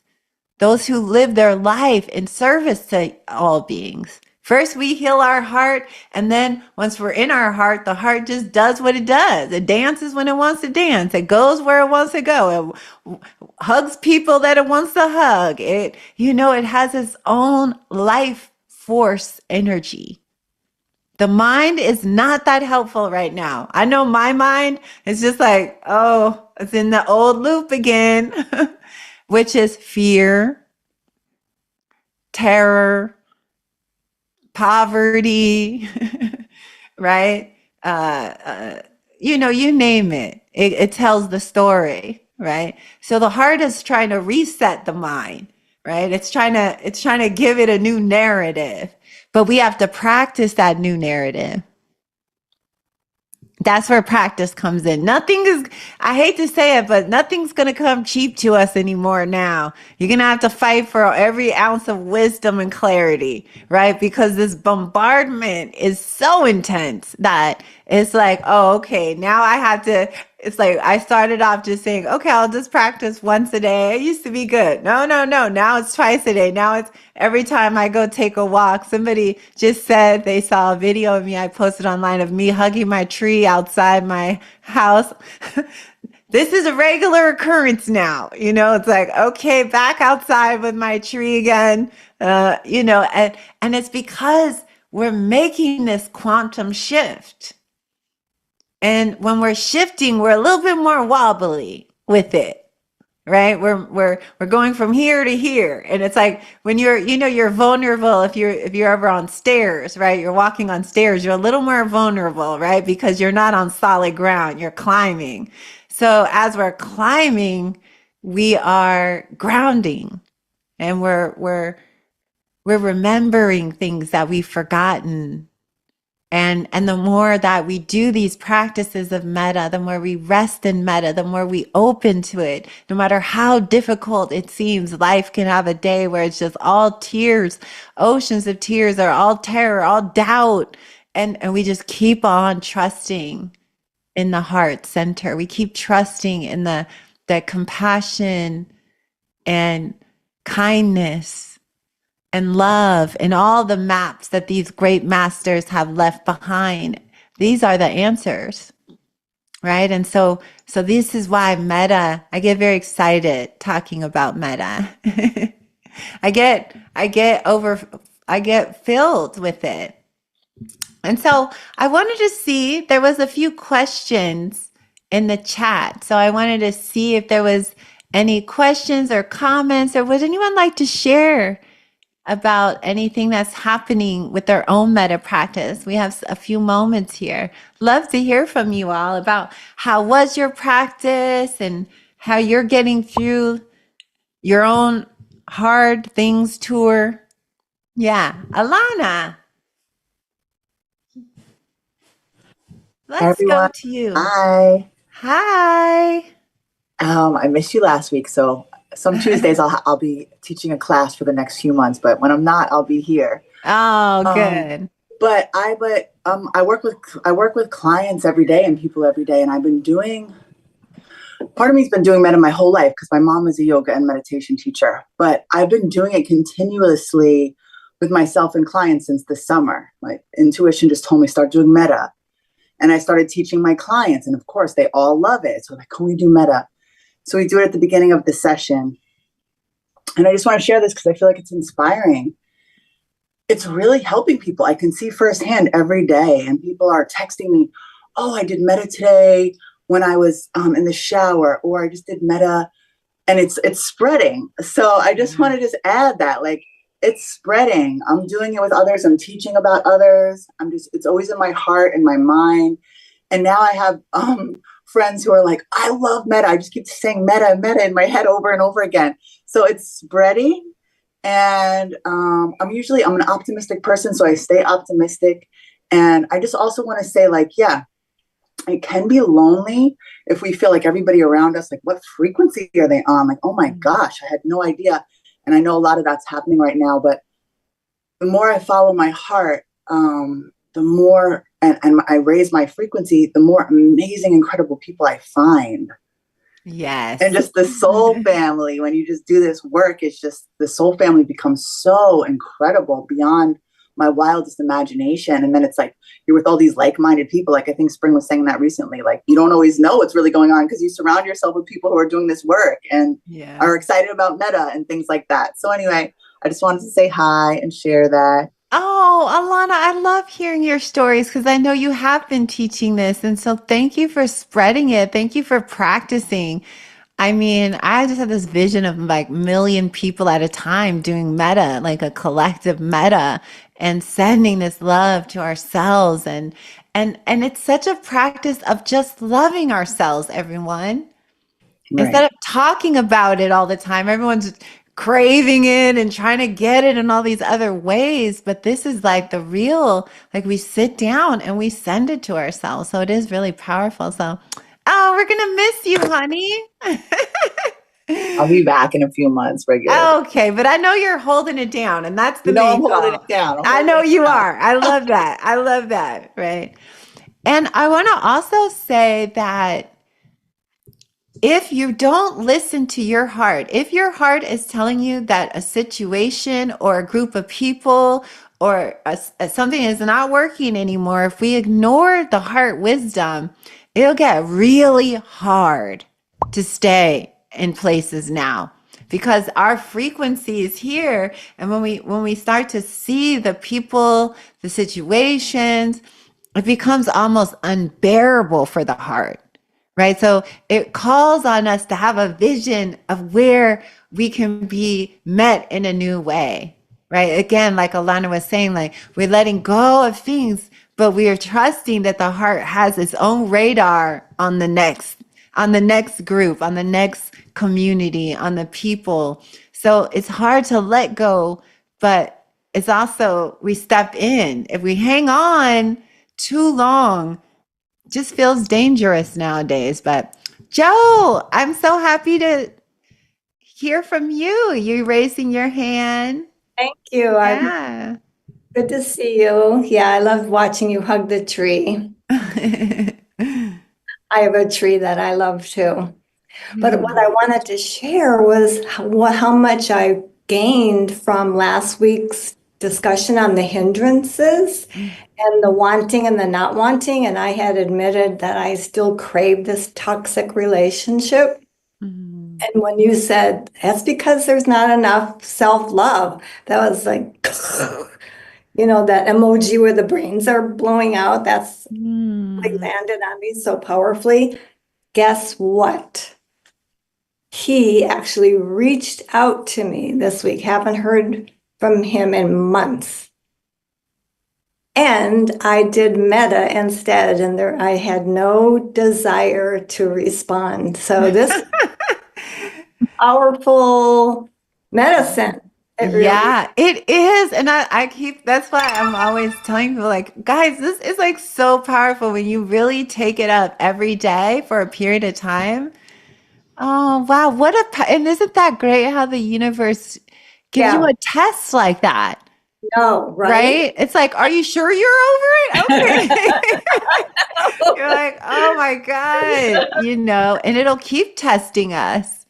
those who live their life in service to all beings. First, we heal our heart, and then once we're in our heart, the heart just does what it does. It dances when it wants to dance. It goes where it wants to go. It hugs people that it wants to hug. It has its own life force energy. The mind is not that helpful right now. I know my mind is just like, oh, it's in the old loop again, which is fear, terror, poverty, right? You name it. It tells the story, right? So the heart is trying to reset the mind, right? It's trying to give it a new narrative, but we have to practice that new narrative. That's where practice comes in. Nothing is, I hate to say it, but nothing's going to come cheap to us anymore now. You're going to have to fight for every ounce of wisdom and clarity, right? Because this bombardment is so intense that it's like, oh, okay, now I have to. It's like I started off just saying, okay, I'll just practice once a day. It used to be good. No, no, no. Now it's twice a day. Now it's every time I go take a walk. Somebody just said they saw a video of me I posted online of me hugging my tree outside my house. This is a regular occurrence now. It's like, okay, back outside with my tree again. And it's because we're making this quantum shift. And when we're shifting, we're a little bit more wobbly with it, right? We're going from here to here. And it's like when you're vulnerable if you're ever on stairs, right? You're walking on stairs, you're a little more vulnerable, right? Because you're not on solid ground, you're climbing. So as we're climbing, we are grounding, and we're remembering things that we've forgotten. And the more that we do these practices of metta, the more we rest in metta, the more we open to it. No matter how difficult it seems, life can have a day where it's just all tears, oceans of tears, or all terror, all doubt. And we just keep on trusting in the heart center. We keep trusting in the compassion and kindness and love and all the maps that these great masters have left behind. These are the answers, right? And so this is why metta, I get very excited talking about metta. I get filled with it. And so I wanted to see, there was a few questions in the chat. So I wanted to see if there was any questions or comments, or would anyone like to share about anything that's happening with their own metta practice. We have a few moments here. Love to hear from you all about how was your practice and how you're getting through your own hard things tour. Yeah, Alana, Hi, let's go everyone. to you. Hi. Hi. I missed you last week, so some Tuesdays I'll be teaching a class for the next few months, but when I'm not, I'll be here. Oh, Um, good. I work with clients every day and people every day, and I've been doing. Part of me's been doing metta my whole life because my mom is a yoga and meditation teacher, but I've been doing it continuously with myself and clients since the summer. My intuition just told me start doing metta, and I started teaching my clients, and of course they all love it. So like, can we do metta? So we do it at the beginning of the session. And I just want to share this because I feel like it's inspiring. It's really helping people. I can see firsthand every day. And people are texting me, oh, I did metta today when I was in the shower, or I just did metta. And it's spreading. So I just want to just add that, like, it's spreading. I'm doing it with others. I'm teaching about others. It's always in my heart and my mind. And now I have friends who are like, I love metta. I just keep saying metta, metta in my head over and over again. So it's spreading. And I'm an optimistic person, so I stay optimistic. And I just also want to say, like, yeah, it can be lonely if we feel like everybody around us, like, what frequency are they on? Like, oh my gosh, I had no idea. And I know a lot of that's happening right now, but the more I follow my heart, the more and I raise my frequency, the more amazing, incredible people I find. And Yes. just the soul family, when you just do this work, it's just the soul family becomes so incredible beyond my wildest imagination. And then it's like you're with all these like-minded people. Like I think Spring was saying that recently. Like you don't always know what's really going on because you surround yourself with people who are doing this work and Yeah. are excited about metta and things like that. So anyway, I just wanted to say hi and share that. Oh, Alana, I love hearing your stories because I know you have been teaching this. And so thank you for spreading it. Thank you for practicing. I mean, I just have this vision of like million people at a time doing meta, like a collective meta, and sending this love to ourselves And it's such a practice of just loving ourselves, everyone. Instead Right. of talking about it all the time, everyone's craving it and trying to get it in all these other ways. But this is like the real, like we sit down and we send it to ourselves. So it is really powerful. So, oh, we're going to miss you, I'll honey. be back in a few months regularly. Okay, but I know you're holding it down, and that's the You know, I'm main holding it goal. down. I'm I holding know it you down. are. I love that. I love that. Right. And I want to also say that if you don't listen to your heart, if your heart is telling you that a situation or a group of people or something is not working anymore, if we ignore the heart wisdom, it'll get really hard to stay in places now because our frequency is here. And when we start to see the people, the situations, it becomes almost unbearable for the heart, right? So it calls on us to have a vision of where we can be met in a new way, right? Again, like Alana was saying, like we're letting go of things, but we are trusting that the heart has its own radar on the next group, on the next community, on the people. So it's hard to let go, but it's also we step in. If we hang on too long, just feels dangerous nowadays. But Joe, I'm so happy to hear from you. You raising your hand. Thank you. I'm Yeah. good to see you. Yeah, I love watching you hug the tree. I have a tree that I love too. But what I wanted to share was how much I gained from last week's discussion on the hindrances and the wanting and the not wanting. And I had admitted that I still crave this toxic relationship. Mhm. And when you said that's because there's not enough self-love, that was like, that emoji where the brains are blowing out. That's like Mm. landed on me so powerfully. Guess what? He actually reached out to me this week. Haven't heard from him in months. And I did meta instead, and I had no desire to respond. So this powerful medicine. It really, Yeah, it is. And I keep, that's why I'm always telling people, like, guys, this is like so powerful when you really take it up every day for a period of time. Oh, wow. And isn't that great how the universe gives you yeah, a test like that? no, right? Right? It's like, are you sure you're over it? Okay. You're like, oh my God, and it'll keep testing us,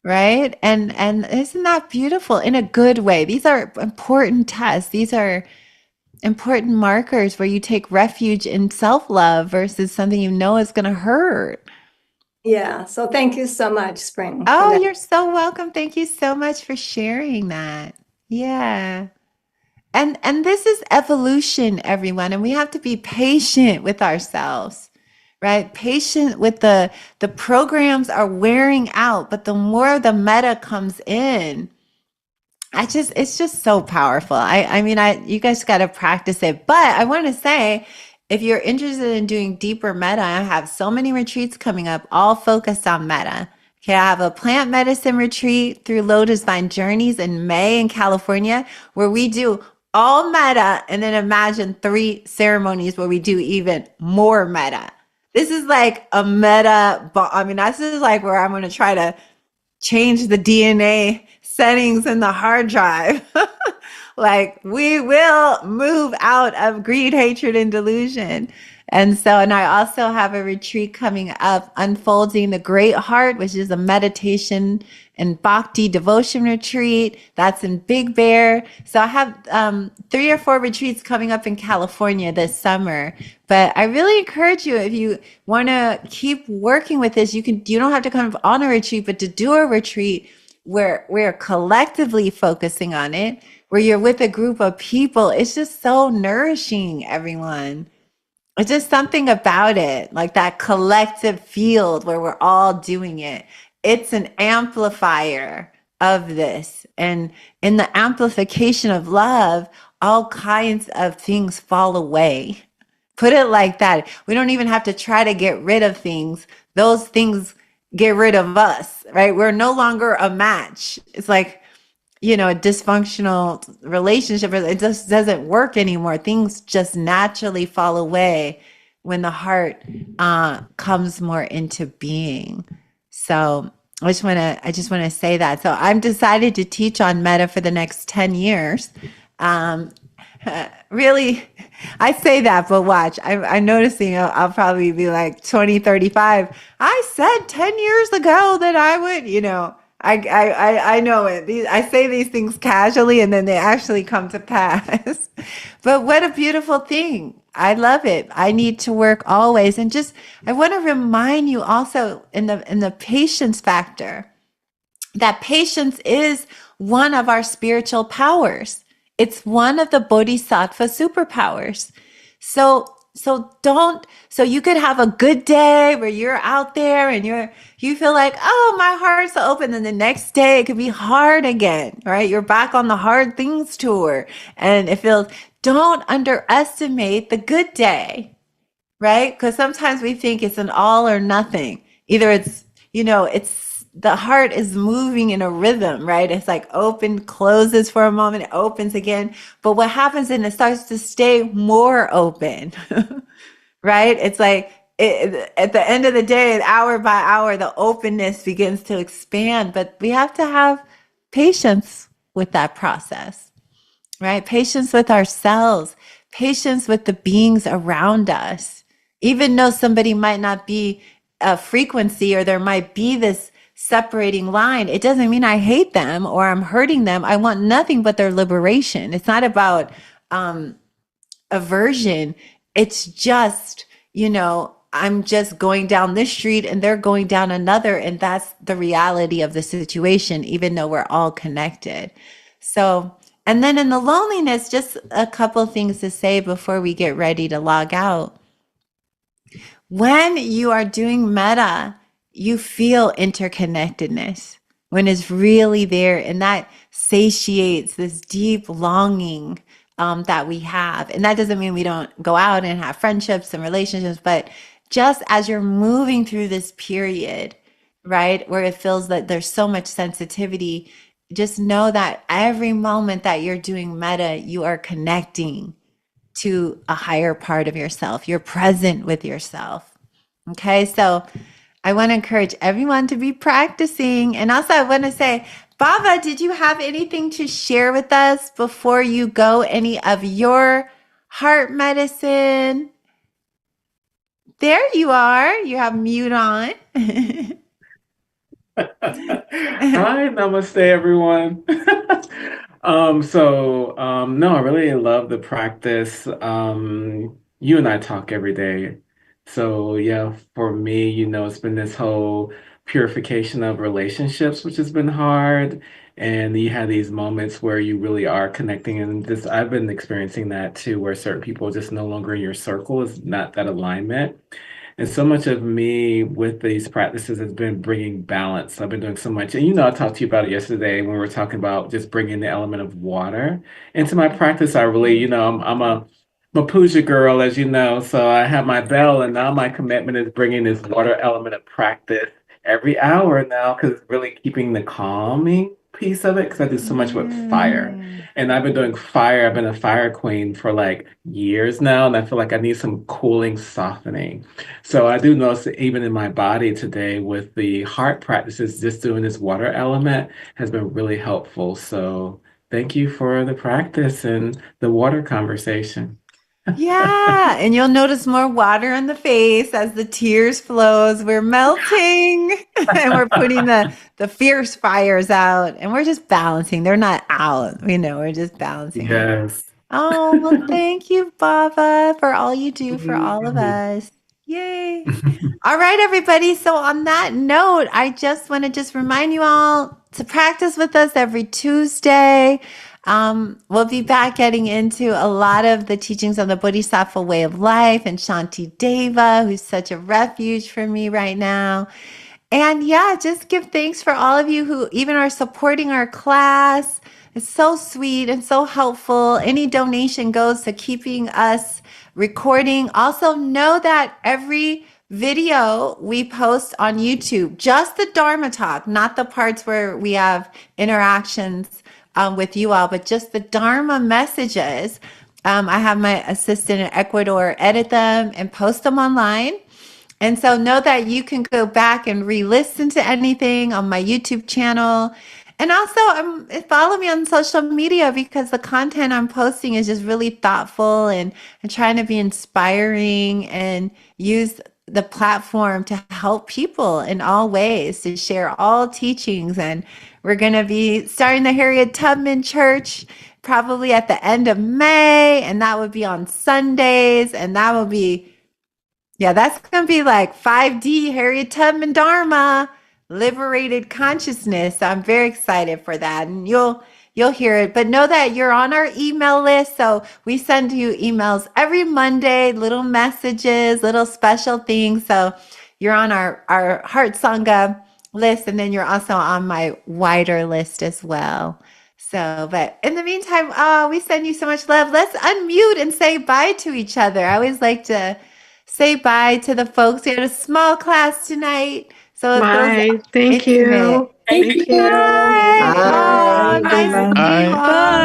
right? And isn't that beautiful in a good way? These are important tests. These are important markers where you take refuge in self-love versus something you know is going to hurt. Yeah. So thank you so much, Spring, for Oh, that. you're so welcome. Thank you so much for sharing that. Yeah. And this is evolution, everyone, and we have to be patient with ourselves, right? Patient with the programs are wearing out, but the more the meta comes in, it's just so powerful. I mean, you guys got to practice it. But I want to say, if you're interested in doing deeper meta, I have so many retreats coming up, all focused on meta. Okay, I have a plant medicine retreat through Lotus Vine Journeys in May in California, where we do all meta and then imagine 3 ceremonies where we do even more meta. This is like a meta, I mean, this is like where I'm going to try to change the DNA settings in the hard drive. Like we will move out of greed, hatred, and delusion. And I also have a retreat coming up, Unfolding the Great Heart, which is a meditation and bhakti devotion retreat. That's in Big Bear. So I have 3 or 4 retreats coming up in California this summer. But I really encourage you, if you want to keep working with this, you don't have to come on a retreat, but to do a retreat where we're collectively focusing on it, where you're with a group of people. It's just so nourishing, everyone. It's just something about it, like that collective field where we're all doing it. It's an amplifier of this. And in the amplification of love, all kinds of things fall away, Put it like that. We don't even have to try to get rid of things. Those things get rid of us, right? We're no longer a match. It's like, a dysfunctional relationship. It just doesn't work anymore. Things just naturally fall away when the heart comes more into being. So I just want to say that. So I'm decided to teach on metta for the next 10 years. Um, really, I say that, but watch, I'm noticing I'll probably be like 2035. I said 10 years ago that I would, I know it. I say these things casually and then they actually come to pass. But what a beautiful thing. I love it. I need to work always. And just, I want to remind you also in the patience factor, that patience is one of our spiritual powers. It's one of the bodhisattva superpowers. So you could have a good day where you're out there and you feel like, oh, my heart's open. And the next day it could be hard again, right? You're back on the hard things tour and it feels, don't underestimate the good day, right? Because sometimes we think it's an all or nothing. Either it's the heart is moving in a rhythm, right? It's like open, closes for a moment, it opens again. But what happens is it starts to stay more open, right? It's like at the end of the day, hour by hour, the openness begins to expand. But we have to have patience with that process, right? Patience with ourselves, patience with the beings around us. Even though somebody might not be a frequency or there might be this separating line, it doesn't mean I hate them or I'm hurting them. I want nothing but their liberation. It's not about aversion. It's just, I'm just going down this street and they're going down another. And that's the reality of the situation, even though we're all connected. So, and then in the loneliness, just a couple things to say before we get ready to log out. When you are doing metta, you feel interconnectedness when it's really there, and that satiates this deep longing that we have. And that doesn't mean we don't go out and have friendships and relationships, but just as you're moving through this period, right, where it feels that there's so much sensitivity, just know that every moment that you're doing metta, you are connecting to a higher part of yourself. You're present with yourself. Okay, so I want to encourage everyone to be practicing. And also, I want to say, Baba, did you have anything to share with us before you go? Any of your heart medicine? There you are. You have mute on. Hi, namaste, everyone. No, I really love the practice. You and I talk every day. So, yeah, for me, it's been this whole purification of relationships, which has been hard. And you have these moments where you really are connecting. And this, I've been experiencing that too, where certain people are just no longer in your circle, is not that alignment. And so much of me with these practices has been bringing balance. I've been doing so much. And I talked to you about it yesterday when we were talking about just bringing the element of water into my practice. I really, I'm a puja girl, as you know. So I have my bell, and now my commitment is bringing this water element of practice every hour now, because it's really keeping the calming piece of it, because I do so much with fire. And I've been doing fire. I've been a fire queen for like years now, and I feel like I need some cooling, softening. So I do notice that even in my body today with the heart practices, just doing this water element has been really helpful. So thank you for the practice and the water conversation. Yeah, and you'll notice more water in the face as the tears flows. We're melting and we're putting the fierce fires out and we're just balancing. They're not out, we're just balancing them. Yes. Oh, well, thank you, Baba, for all you do for all of us. Yay. All right, everybody. So on that note, I just want to just remind you all to practice with us every Tuesday. We'll be back getting into a lot of the teachings on the Bodhisattva way of life and Shanti Deva, who's such a refuge for me right now. And yeah, just give thanks for all of you who even are supporting our class. It's so sweet and so helpful. Any donation goes to keeping us recording. Also, know that every video we post on YouTube, just the Dharma talk, not the parts where we have interactions with you all, but just the Dharma messages. I have my assistant in Ecuador edit them and post them online. And so know that you can go back and re-listen to anything on my YouTube channel. And also follow me on social media because the content I'm posting is just really thoughtful and trying to be inspiring and use the platform to help people in all ways, to share all teachings. And we're going to be starting the Harriet Tubman Church probably at the end of May, and that would be on Sundays, and that will be that's going to be like 5D Harriet Tubman Dharma, liberated consciousness. So I'm very excited for that. And you'll hear it. But know that you're on our email list. So we send you emails every Monday, little messages, little special things. So you're on our Heart Sangha list. And then you're also on my wider list as well. So, but in the meantime, we send you so much love. Let's unmute and say bye to each other. I always like to say bye to the folks. We had a small class tonight, so it feels Bye. Thank intimate. you. Thank you. Bye. Bye. Oh, nice to Bye. see you all.